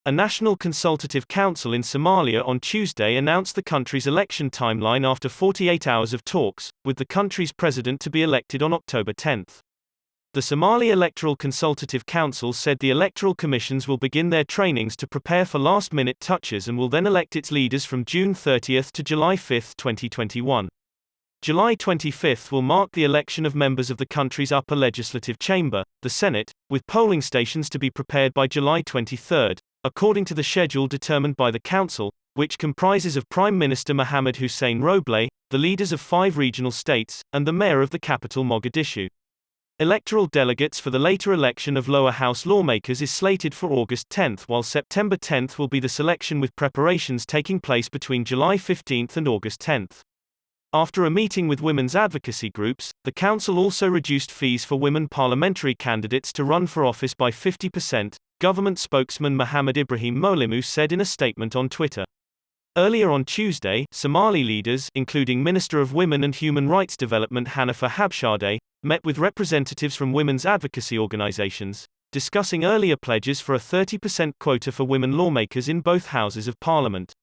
A National Consultative Council in Somalia on Tuesday announced the country's election timeline after 48 hours of talks, with the country's president to be elected on October 10. The Somali Electoral Consultative Council said the electoral commissions will begin their trainings to prepare for last-minute touches and will then elect its leaders from June 30 to July 5, 2021. July 25 will mark the election of members of the country's upper legislative chamber, the Senate, with polling stations to be prepared by July 23, according to the schedule determined by the Council, which comprises of Prime Minister Mohamed Hussein Roble, the leaders of 5 regional states, and the mayor of the capital Mogadishu. Electoral delegates for the later election of lower house lawmakers is slated for August 10, while September 10 will be the selection, with preparations taking place between July 15 and August 10. After a meeting with women's advocacy groups, the Council also reduced fees for women parliamentary candidates to run for office by 50%, government spokesman Mohammed Ibrahim Molimu said in a statement on Twitter. Earlier on Tuesday, Somali leaders, including Minister of Women and Human Rights Development Hanifa Habshadeh, met with representatives from women's advocacy organizations, discussing earlier pledges for a 30% quota for women lawmakers in both houses of parliament.